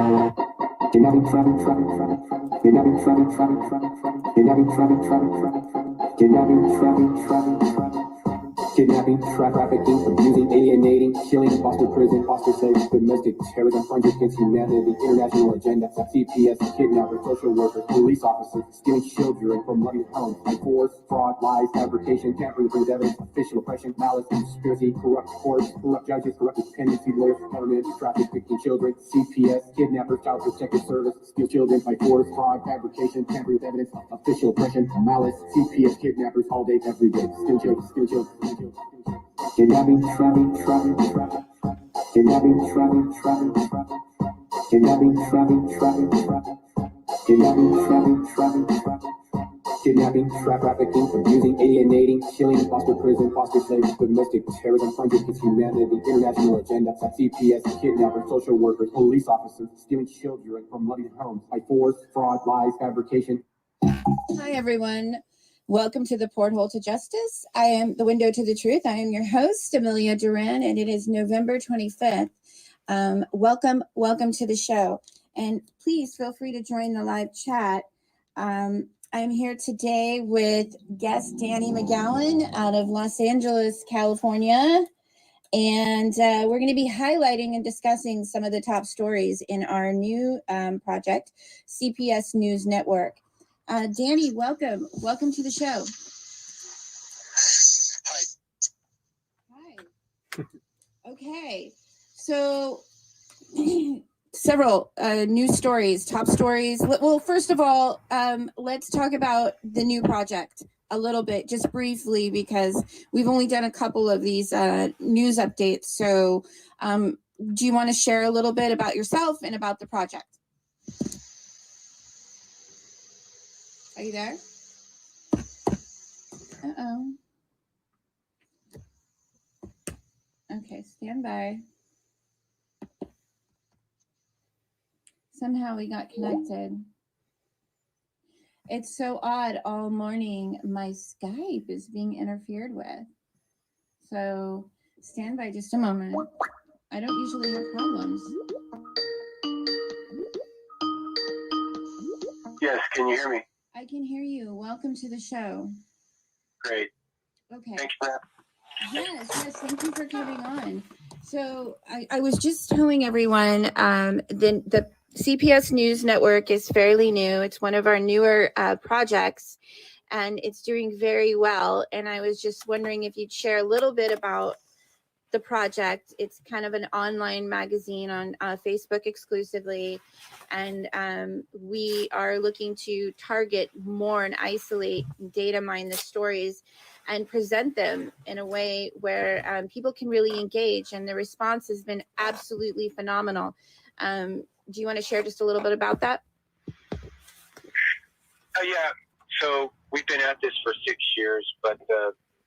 Kidnapping, trapping, trapping, trapping, trapping. Kidnapping, trapping, trapping, trapping, trapping. Kidnapping, trapping, trapping, trapping, trapping. Kidnapping, trapping, trapping, trapping. Kidnapping, trafficking, abusing, alienating, killing, foster prison, foster slaves, domestic terrorism, crimes against humanity, international agenda, CPS, kidnappers, social workers, police officers, stealing children from loving homes, by force, fraud, lies, fabrication, tampering with evidence, official oppression, malice, conspiracy, corrupt courts, corrupt judges, corrupt dependency lawyers, government, trafficking children, CPS, kidnappers, child protective service, steal children by force, fraud, fabrication, tampering with evidence, official oppression, malice, CPS, kidnappers, all day, every day, steal children, steal children, steal children. Kidnapping, trapping, trapping, trapping. Kidnapping, trapping, trapping, trapping. Kidnapping, trapping, trapping, trapping. Kidnapping, trapping, trapping, trapping. Kidnapping, trafficking, abusing, alienating, killing, foster prison, foster slaves, domestic terrorism, crimes against humanity, international agenda, CPS, kidnappers, social workers, police officers, stealing children from loving homes by force, fraud, lies, fabrication. Hi, everyone. Welcome to the Porthole to Justice. I am the window to the truth. I am your host, Amelia Duran, and it is November 25th. Welcome to the show. And please feel free to join the live chat. I'm here today with guest Danny McGowan out of Los Angeles, California. And we're going to be highlighting and discussing some of the top stories in our new project, CPS News Network. Danny, welcome to the show. Hi. Okay, so several news stories, top stories. Well, first of all, let's talk about the new project a little bit, just briefly, because we've only done a couple of these news updates. So do you want to share a little bit about yourself and about the project? Are you there? Uh-oh. Okay, stand by. Somehow we got connected. It's so odd. All morning, my Skype is being interfered with. So stand by just a moment. I don't usually have problems. Yes, can you hear me? I can hear you. Welcome to the show. Great. Okay. Thank you for that. Yes, thank you for coming on. So I was just telling everyone the CPS News Network is fairly new. It's one of our newer projects, and it's doing very well. And I was just wondering if you'd share a little bit about the project. It's kind of an online magazine on Facebook exclusively, and we are looking to target more and isolate, data mine the stories and present them in a way where people can really engage, and the response has been absolutely phenomenal. Do you want to share just a little bit about that? Yeah, so we've been at this for 6 years, but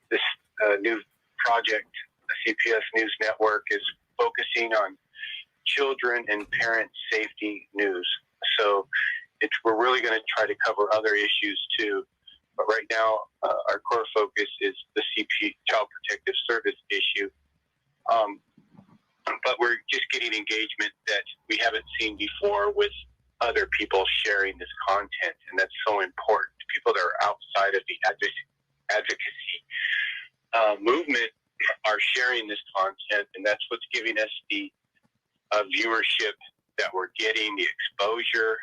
this new project, the CPS News Network, is focusing on children and parent safety news. So we're really going to try to cover other issues too. But right now, our core focus is the Child Protective Service issue. But we're just getting engagement that we haven't seen before with other people sharing this content, and that's so important. People that are outside of the advocacy movement are sharing this content, and that's what's giving us the viewership that we're getting, the exposure,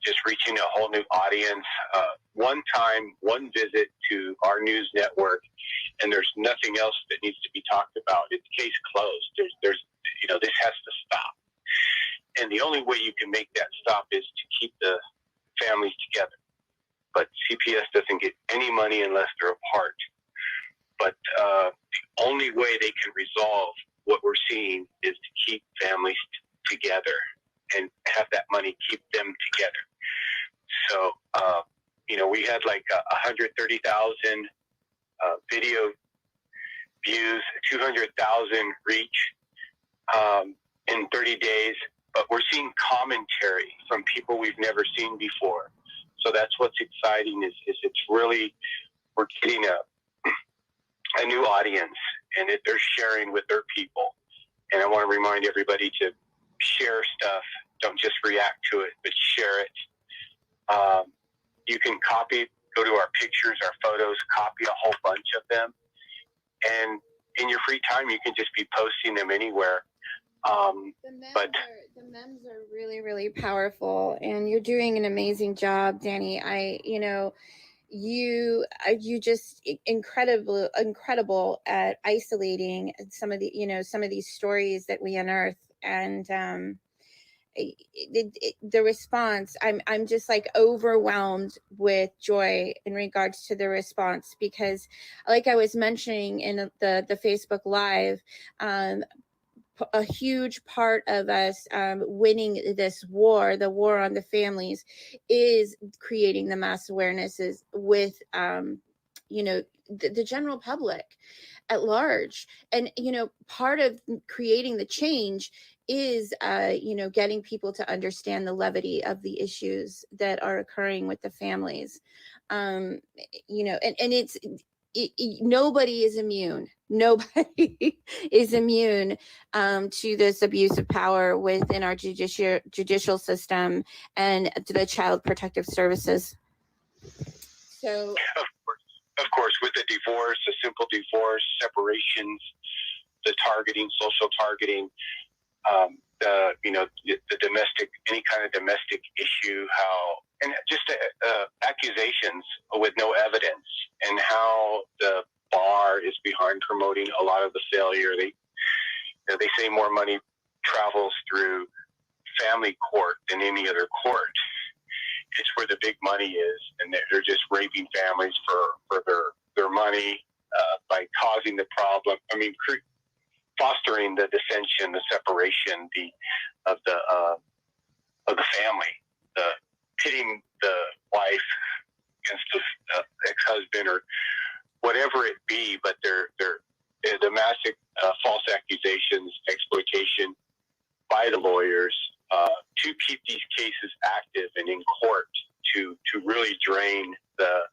just reaching a whole new audience. One visit to our news network, and there's nothing else that needs to be talked about. It's case closed. There's this has to stop. And the only way you can make that stop is to keep the families together. But CPS doesn't get any money unless they're apart. But the only way they can resolve what we're seeing is to keep families together and have that money keep them together. So, we had like 130,000 video views, 200,000 reach in 30 days. But we're seeing commentary from people we've never seen before. So that's what's exciting is it's really, we're getting a new audience, and they're sharing with their people. And I want to remind everybody to share stuff Don't just react to it, but share it. You can go to our pictures, our photos, copy a whole bunch of them. And in your free time, you can just be posting them anywhere. The memes are really, really powerful, and you're doing an amazing job, Danny. You just incredible at isolating some of these stories that we unearth, and the response, I'm just like overwhelmed with joy in regards to the response, because like I was mentioning in the Facebook Live, a huge part of us winning this war, the war on the families, is creating the mass awarenesses with the general public at large. And part of creating the change is getting people to understand the levity of the issues that are occurring with the families. And nobody is immune. Nobody is immune to this abuse of power within our judicial system and the Child Protective Services. So, of course, with the divorce, a simple divorce, separations, the targeting, social targeting, the domestic, any kind of domestic issue, and just accusations with no evidence, and how the bar is behind promoting a lot of the failure. They say more money travels through family court than any other court. It's where the big money is, and they're just raping families for their money by causing the problem. I mean, fostering the dissension, the separation, of the family, the pitting the wife against the ex-husband or whatever it be. But they're domestic false accusations, exploitation by the lawyers to keep these cases active and in court, to really drain the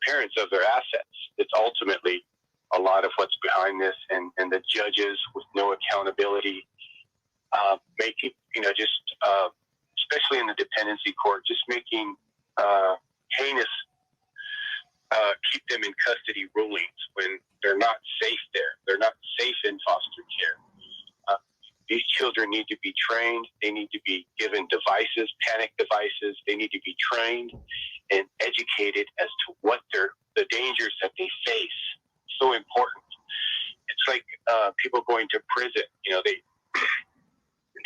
parents of their assets. It's ultimately a lot of what's behind this, and the judges with no accountability, making, especially in the dependency court, just making heinous, keep them in custody rulings when they're not safe there. They're not safe in foster care. These children need to be trained. They need to be given devices, panic devices. They need to be trained and educated as to what the dangers that they face. So important. It's like people going to prison.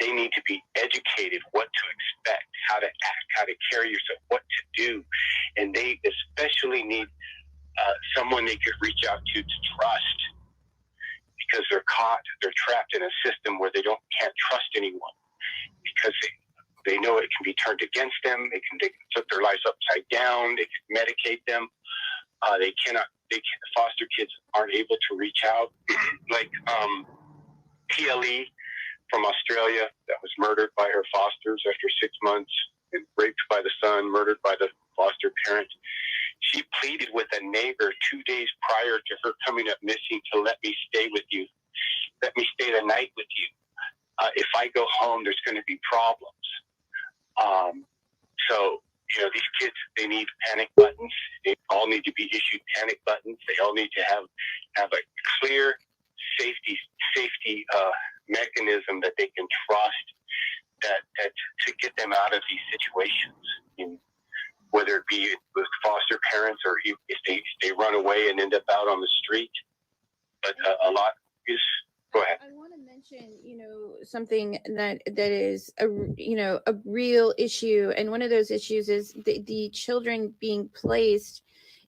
They need to be educated what to expect, how to act, how to carry yourself, what to do, and they especially need someone they could reach out to trust, because they're trapped in a system where they can't trust anyone, because they know it can be turned against them. They can flip their lives upside down. They can medicate them. Foster kids aren't able to reach out. Like PLE from Australia, that was murdered by her fosters after 6 months, and raped by the son, murdered by the foster parent. She pleaded with a neighbor 2 days prior to her coming up missing to let me stay with you. Let me stay the night with you. If I go home, there's going to be problems. So, these kids, they need panic buttons. They all need to be issued panic buttons. They all need to have a clear safety mechanism that they can trust, that to get them out of these situations, whether it be with foster parents or if they run away and end up out on the street. But a lot is. Go ahead. I want to mention, something that is a real issue, and one of those issues is the children being placed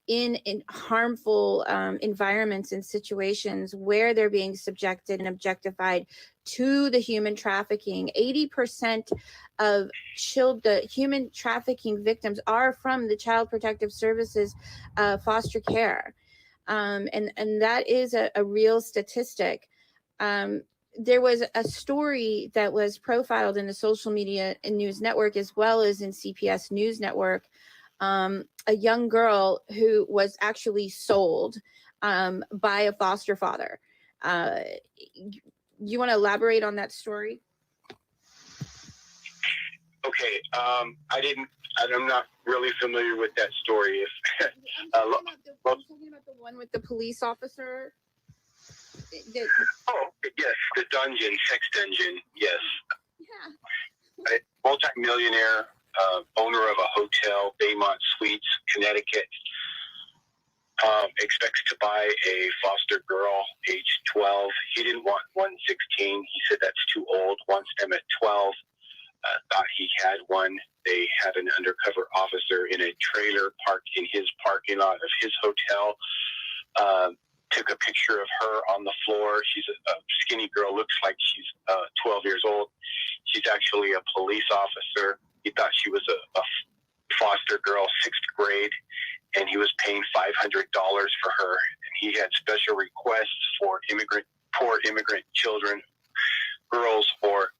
in harmful environments and situations where they're being subjected and objectified to the human trafficking. 80% of the human trafficking victims are from the Child Protective Services foster care, and that is a real statistic. There was a story that was profiled in the social media and news network, as well as in CPS News Network, a young girl who was actually sold by a foster father. You want to elaborate on that story? Okay. I'm not really familiar with that story. If I'm talking about the one with the police officer. oh yes, the dungeon, sex dungeon. Yes, Yeah. a multi-millionaire owner of a hotel, Baymont Suites, Connecticut, expects to buy a foster girl, age 12. He didn't want 116. He said that's too old. Wants them at 12. Thought he had one. They had an undercover officer in a trailer parked in his parking lot of his hotel. Took a picture of her on the floor. She's a skinny girl, looks like she's 12 years old. She's actually a police officer. He thought she was a foster girl, 6th grade, and he was paying $500 for her. And he had special requests for poor immigrant children, girls, or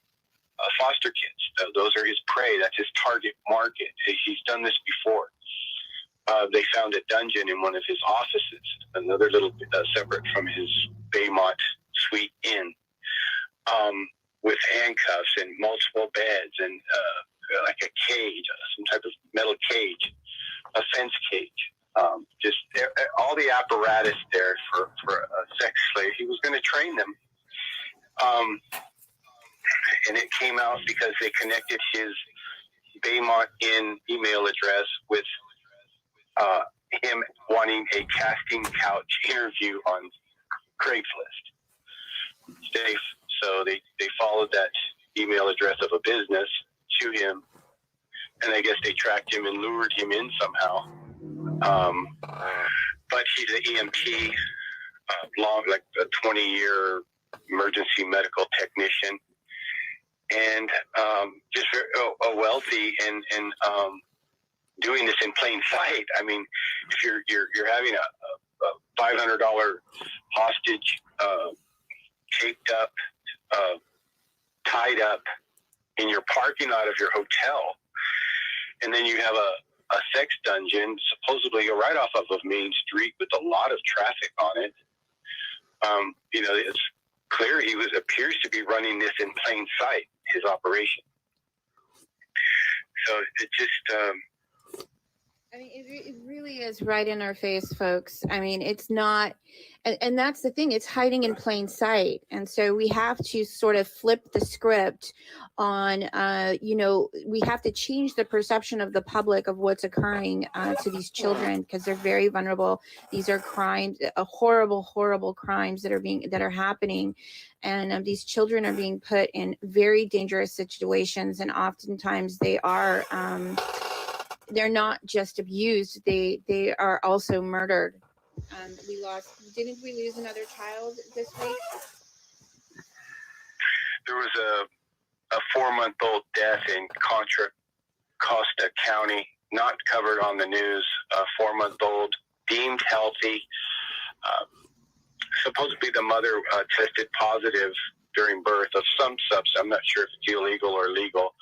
foster kids. Those are his prey. That's his target market. He's done this before. They found a dungeon in one of his offices, another little separate from his Baymont Suite Inn, with handcuffs and multiple beds and like a cage, some type of metal cage, a fence cage. Just all the apparatus there for a sex slave. He was going to train them. And it came out because they connected his Baymont Inn email address with him wanting a casting couch interview on Craigslist. So they followed that email address of a business to him, and I guess they tracked him and lured him in somehow. But he's an EMT, like a 20-year emergency medical technician, and just a wealthy and doing this in plain sight. I mean, if you're having a $500 hostage taped up, tied up in your parking lot of your hotel, and then you have a sex dungeon supposedly right off of a main street with a lot of traffic on it. It's clear he appears to be running this in plain sight, his operation. So it just I mean, it really is right in our face, folks. I mean, it's not, and that's the thing, it's hiding in plain sight. And so we have to sort of flip the script on, we have to change the perception of the public of what's occurring to these children, because they're very vulnerable. These are crimes, horrible, horrible crimes that are happening. And these children are being put in very dangerous situations. And oftentimes they are, they're not just abused, they are also murdered. Didn't we lose another child this week? There was a 4-month-old death in Contra Costa County, not covered on the news. A 4-month-old, deemed healthy. Supposedly the mother tested positive during birth of some substance. I'm not sure if it's illegal or legal,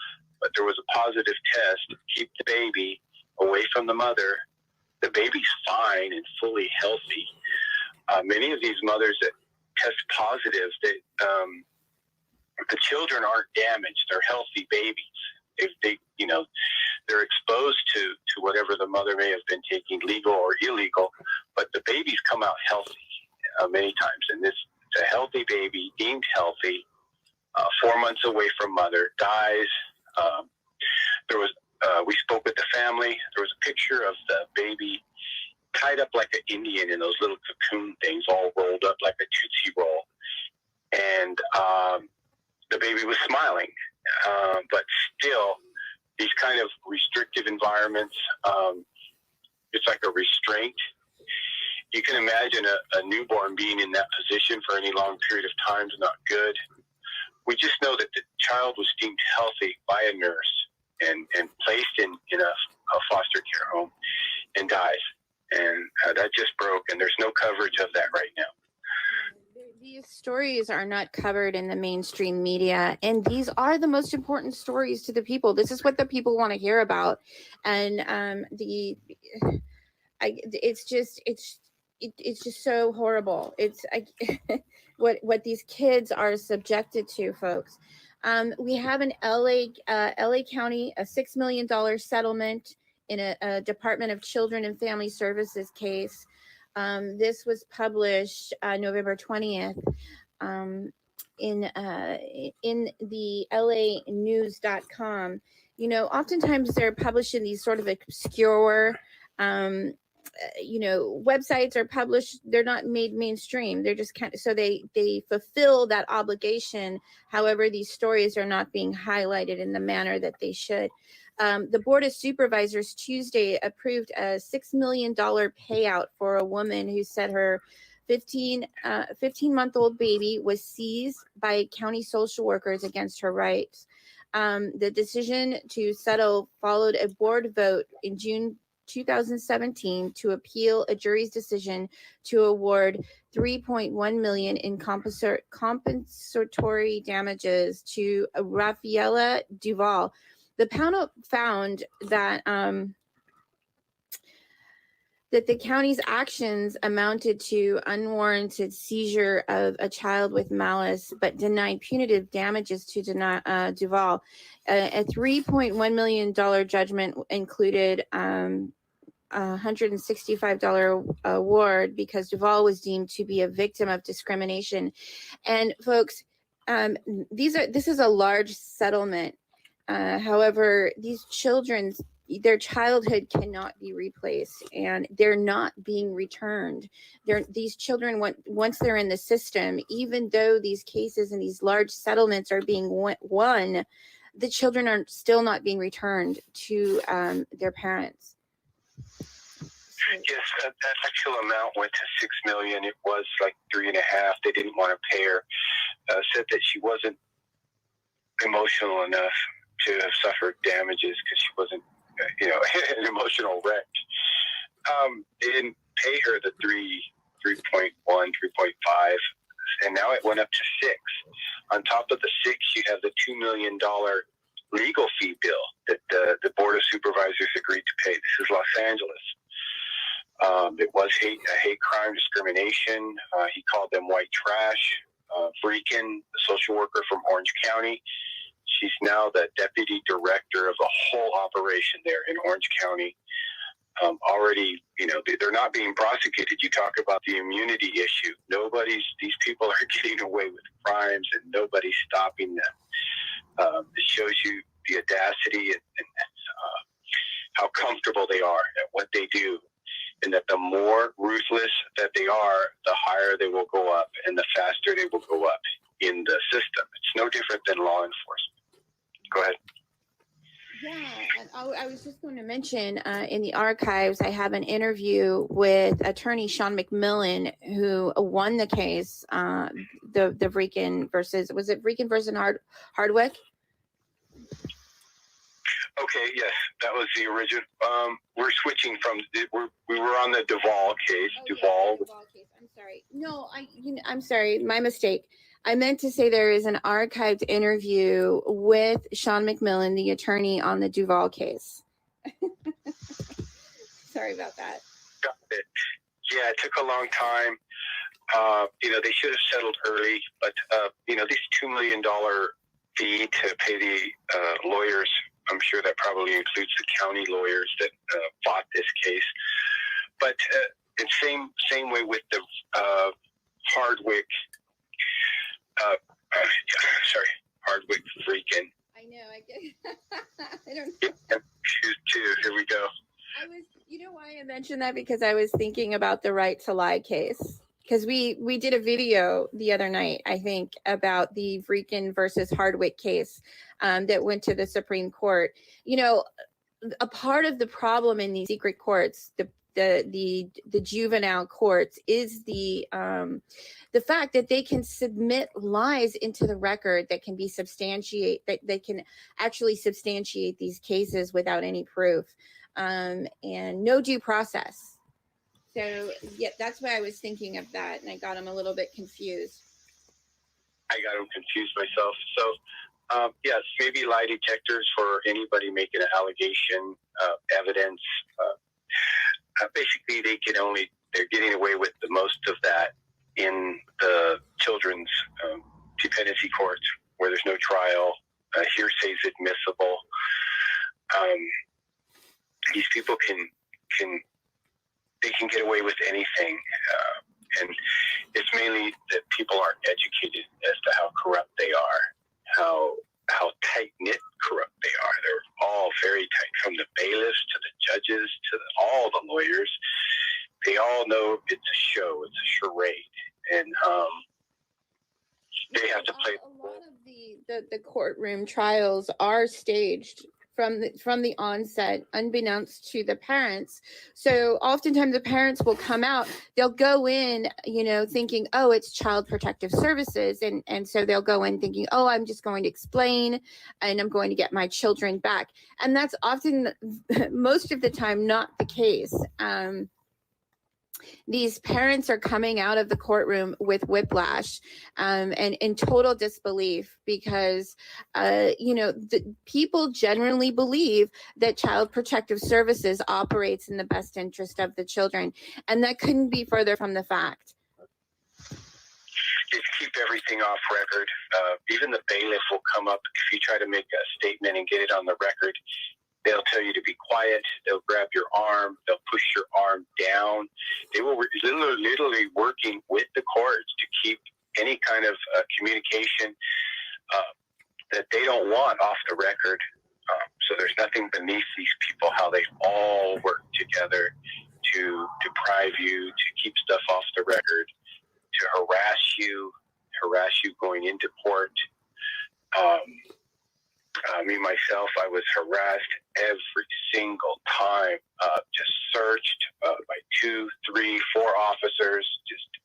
but there was a positive test to keep the baby away from the mother. The baby's fine and fully healthy. Many of these mothers that test positive, the children aren't damaged. They're healthy babies. They're exposed to whatever the mother may have been taking, legal or illegal, but the babies come out healthy many times. And it's a healthy baby, deemed healthy, 4 months away from mother, dies. We spoke with the family. There was a picture of the baby tied up like an Indian in those little cocoon things, all rolled up like a Tootsie Roll. And the baby was smiling. But still, these kind of restrictive environments, it's like a restraint. You can imagine a newborn being in that position for any long period of time is not good. We just know that the child was deemed healthy by a nurse and placed in a foster care home and dies. And that just broke, and there's no coverage of that right now. These stories are not covered in the mainstream media, and these are the most important stories to the people. This is what the people want to hear about. And it's just so horrible. It's what these kids are subjected to, folks. We have an LA County, a $6 million settlement in a Department of Children and Family Services case. This was published November 20th in the LAnews.com. You know, oftentimes they're published in these sort of obscure websites are published. They're not made mainstream. They're just kind of, so they fulfill that obligation. However, these stories are not being highlighted in the manner that they should. The Board of Supervisors Tuesday approved a $6 million payout for a woman who said her 15-month-old baby was seized by county social workers against her rights. The decision to settle followed a board vote in June 2017 to appeal a jury's decision to award $3.1 million in compensatory damages to Rafaela Duval. The panel found that that the county's actions amounted to unwarranted seizure of a child with malice, but denied punitive damages to Duval. A $3.1 million judgment included $165 award because Duval was deemed to be a victim of discrimination. And folks, this is a large settlement. However, these children's their childhood cannot be replaced, and they're not being returned. These children, once they're in the system, even though these cases and these large settlements are being won, the children are still not being returned to their parents. Yes, that actual amount went to $6 million. It was like $3.5 million. They didn't want to pay her. Said that she wasn't emotional enough to have suffered damages because she wasn't, an emotional wreck. They didn't pay her the 3.1, 3.5, and now it went up to 6. On top of the 6, you have the $2 million legal fee bill that the Board of Supervisors agreed to pay. This is Los Angeles. It was hate crime discrimination. He called them white trash. Freakin, the social worker from Orange County, she's now the deputy director of the whole operation there in Orange County. Already, they're not being prosecuted. You talk about the immunity issue. These people are getting away with crimes and nobody's stopping them. It shows you the audacity and how comfortable they are at what they do. And that the more ruthless that they are, the higher they will go up and the faster they will go up in the system. It's no different than law enforcement. Go ahead. Yeah, and I was just going to mention in the archives, I have an interview with attorney Sean McMillan, who won the case, the Vreeken versus, was it Vreeken versus Hardwick? Okay, yes, that was the original. We're switching from we were on the Duval case. Oh, Duval. Yeah, Duval case. I'm sorry. No, I'm sorry. My mistake. I meant to say there is an archived interview with Sean McMillan, the attorney on the Duval case. Sorry about that. Got it. Yeah, it took a long time. They should have settled early, but this $2 million fee to pay the lawyers. I'm sure that probably includes the county lawyers that fought this case. But it's same way with the Hardwick. Hardwick Vreeken. I know. I get. I don't. Here we go. I was. You know why I mentioned that? Because I was thinking about the right to lie case. Because we did a video the other night, I think, about the Vreeken versus Hardwick case that went to the Supreme Court. A part of the problem in these secret courts, the juvenile courts, is the fact that they can submit lies into the record that can be that they can actually substantiate these cases without any proof and no due process. So, yeah, that's why I was thinking of that, and I got him a little bit confused. I got him confused myself. So, yes, maybe lie detectors for anybody making an allegation, evidence. Basically, they can only they're getting away with the most of that in the children's dependency courts where there's no trial. Hearsay is admissible. These people can get away with anything, and it's mainly that people aren't educated as to how corrupt they are, how tight knit corrupt they are. They're all very tight, from the bailiffs to the judges to all the lawyers. They all know it's a show, it's a charade, and they have to play. A lot of the courtroom trials are staged from the onset, unbeknownst to the parents. So oftentimes the parents will come out, they'll go in, thinking, oh, it's Child Protective Services. And so they'll go in thinking, oh, I'm just going to explain and I'm going to get my children back. And that's often, most of the time, not the case. These parents are coming out of the courtroom with whiplash and in total disbelief because, the people generally believe that Child Protective Services operates in the best interest of the children. And that couldn't be further from the fact. Just keep everything off record. Even the bailiff will come up if you try to make a statement and get it on the record. They'll tell you to be quiet. They'll grab your arm. They'll push your arm down. They will literally working with the courts to keep any kind of communication that they don't want off the record. So there's nothing beneath these people, how they all work together to deprive you, to keep stuff off the record, to harass you going into court. Me, myself, I was harassed every single time, just searched by 2, 3, 4 officers.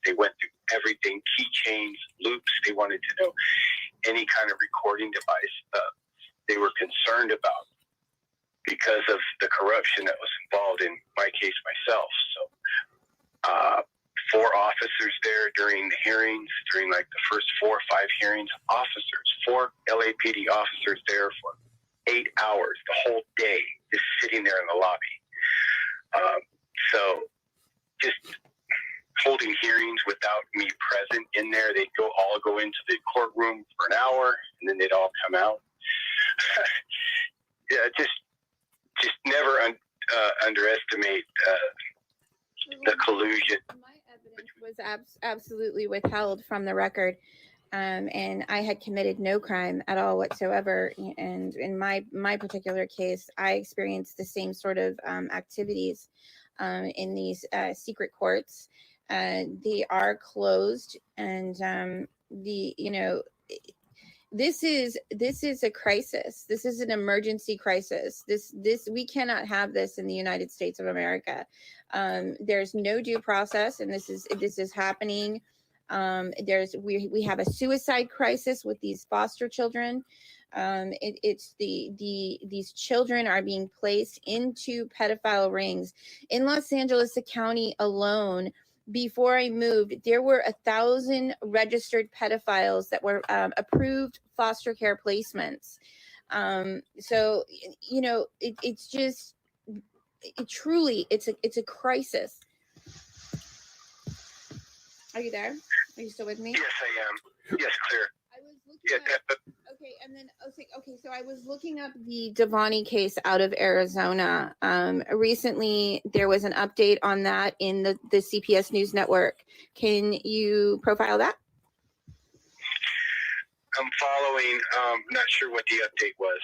They went through everything, keychains, loops. They wanted to know any kind of recording device they were concerned about because of the corruption that was involved in my case myself. So 4 officers there during the hearings, during like the first 4 or 5 hearings, 4 LAPD officers there for 8 hours, the whole day, just sitting there in the lobby. So just holding hearings without me present in there. They'd all go into the courtroom for an hour, and then they'd all come out. Yeah, just never underestimate the collusion. My evidence was absolutely withheld from the record, and I had committed no crime at all whatsoever. And in my particular case, I experienced the same sort of activities in these secret courts. They are closed, and this is a crisis. This is an emergency crisis. This we cannot have this in the United States of America. There's no due process, and this is happening. We have a suicide crisis with these foster children. These children are being placed into pedophile rings in Los Angeles County alone. Before I moved, there were 1,000 registered pedophiles that were approved foster care placements. So it's just truly it's a crisis. Are you there? Are you still with me? Yes, I am. Yes, clear. I was looking at, okay, and then so I was looking up the Devani case out of Arizona. Recently, there was an update on that in the CPS News Network. Can you profile that? I'm following. Not sure what the update was.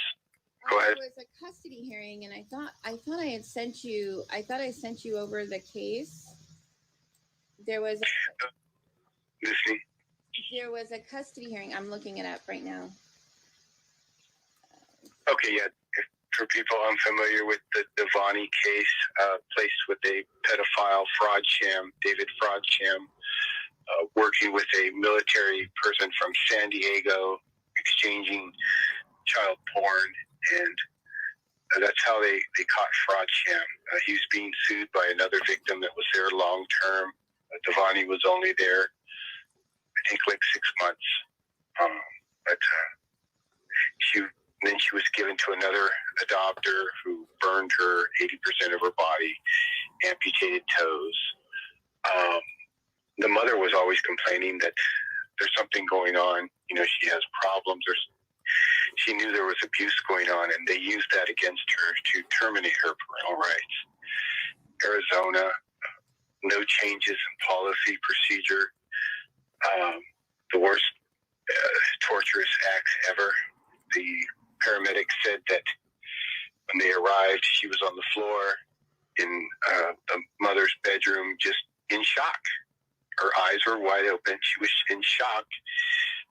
Go ahead. There was a custody hearing, and I thought I had sent you. I thought I sent you over the case. There was a custody hearing. I'm looking it up right now. Okay, yeah. For people unfamiliar with the Devani case, placed with a pedophile fraud sham, David Fraud Sham, working with a military person from San Diego, exchanging child porn, and that's how they caught Fraud Sham. He was being sued by another victim that was there long term. Devani was only there, I think, like 6 months. But then she was given to another adopter who burned her 80% of her body, amputated toes. The mother was always complaining that there's something going on. She has problems, or she knew there was abuse going on, and they used that against her to terminate her parental rights. Arizona, no changes in policy, procedure, the worst torturous acts ever. The paramedics said that when they arrived, she was on the floor in the mother's bedroom, just in shock. Her eyes were wide open. She was in shock,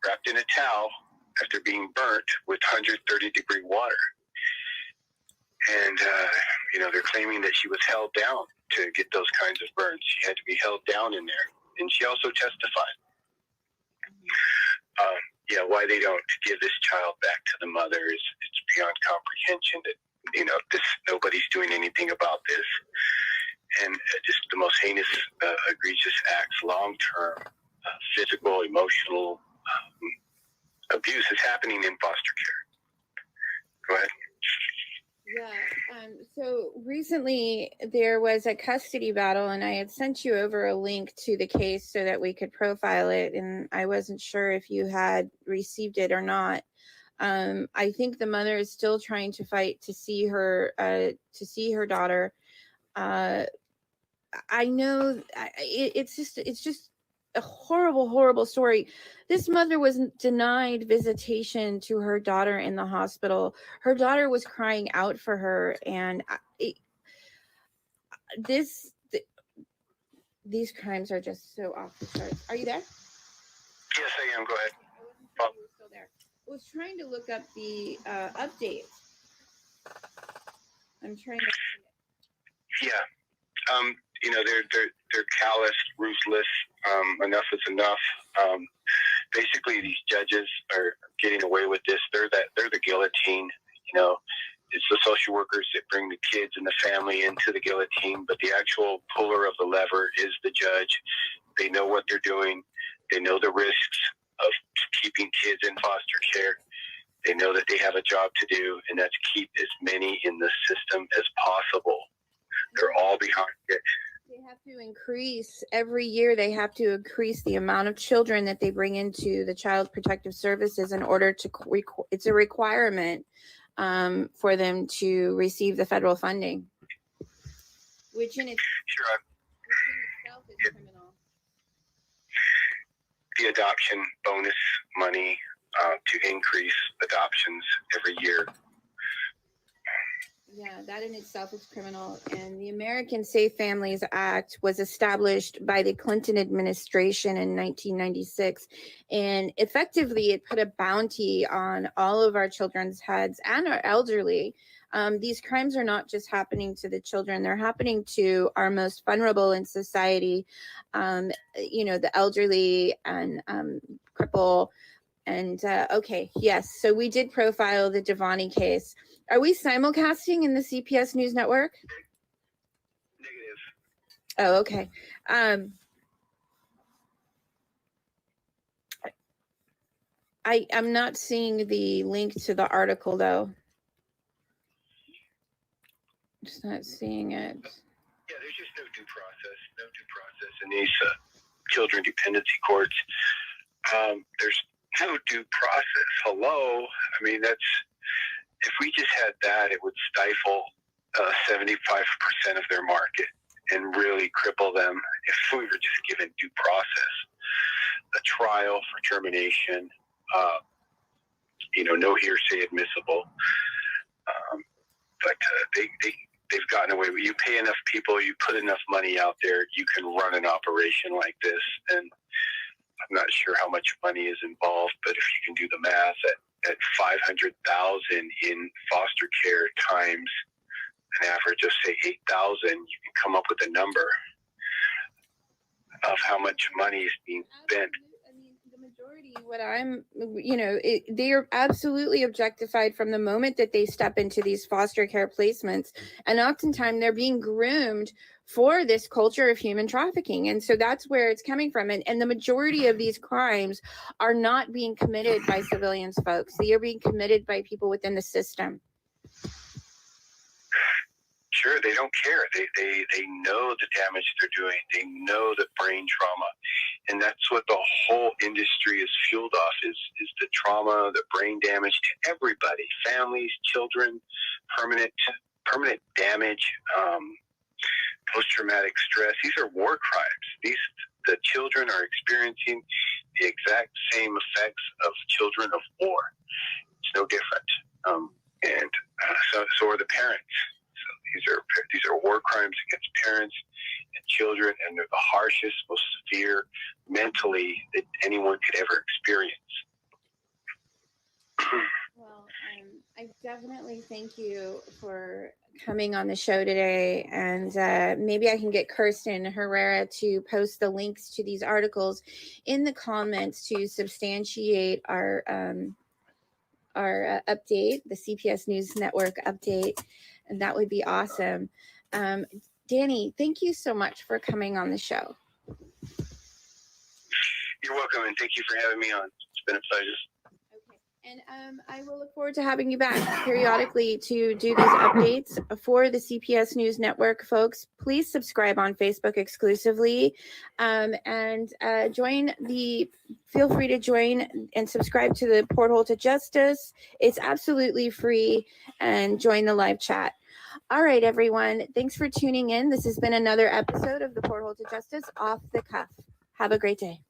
wrapped in a towel after being burnt with 130-degree water. And, they're claiming that she was held down to get those kinds of burns. She had to be held down in there. And she also testified. Why they don't give this child back to the mother it's beyond comprehension. That nobody's doing anything about this. And just the most heinous, egregious acts, long-term, physical, emotional abuse is happening in foster care. Go ahead. Yeah. So recently there was a custody battle, and I had sent you over a link to the case so that we could profile it. And I wasn't sure if you had received it or not. I think the mother is still trying to fight to see her daughter. I know it's just a horrible story. This mother was denied visitation to her daughter in the hospital. Her daughter was crying out for her, and these crimes are just so off the charts. Are you there? Yes, I am. Go ahead. I wasn't sure you were still there. I was trying to look up the update. I'm trying to find it. Yeah. They're callous, ruthless. Enough is enough. Basically, these judges are getting away with this. They're the guillotine. It's the social workers that bring the kids and the family into the guillotine, but the actual puller of the lever is the judge. They know what they're doing. They know the risks of keeping kids in foster care. They know that they have a job to do, and that's keep as many in the system as possible. They're all behind it. They have to increase every year. They have to increase the amount of children that they bring into the Child Protective Services in order to. It's a requirement for them to receive the federal funding, which in itself is criminal. The adoption bonus money to increase adoptions every year. Yeah, that in itself is criminal. And the American Safe Families Act was established by the Clinton administration in 1996. And effectively, it put a bounty on all of our children's heads and our elderly. These crimes are not just happening to the children, they're happening to our most vulnerable in society, the elderly and cripple. And okay, yes. So we did profile the Devani case. Are we simulcasting in the CPS News Network? Negative. Oh, okay. I'm not seeing the link to the article though. Just not seeing it. Yeah, there's just no due process in these children dependency courts. There's no due process. Hello? I mean, if we just had that, it would stifle 75% of their market and really cripple them if we were just given due process. A trial for termination, no hearsay admissible. But they've gotten away with it. You pay enough people, you put enough money out there, you can run an operation like this. And I'm not sure how much money is involved, but if you can do the math at 500,000 in foster care times an average of say 8,000, you can come up with a number of how much money is being spent. I mean, the majority, they are absolutely objectified from the moment that they step into these foster care placements. And oftentimes they're being groomed for this culture of human trafficking. And so that's where it's coming from. And the majority of these crimes are not being committed by civilians, folks. They are being committed by people within the system. sure, they don't care. They know the damage they're doing. They know the brain trauma. And that's what the whole industry is fueled off is the trauma, the brain damage to everybody, families, children, permanent damage, post-traumatic stress. These are war crimes. The children are experiencing the exact same effects of children of war. It's no different. So are the parents. So these are war crimes against parents and children, and they're the harshest, most severe mentally that anyone could ever experience. Well, I definitely thank you for coming on the show today, and maybe I can get Kirsten Herrera to post the links to these articles in the comments to substantiate our update, the CPS News Network update, and that would be awesome. Danny, thank you so much for coming on the show. You're welcome, and thank you for having me on. It's been a pleasure. Okay, and I will look forward to having you back periodically to do these updates for the CPS News Network, folks. Please subscribe on Facebook exclusively, and feel free to join and subscribe to the Porthole to Justice. It's absolutely free, and join the live chat. All right, everyone. Thanks for tuning in. This has been another episode of the Porthole to Justice Off the Cuff. Have a great day.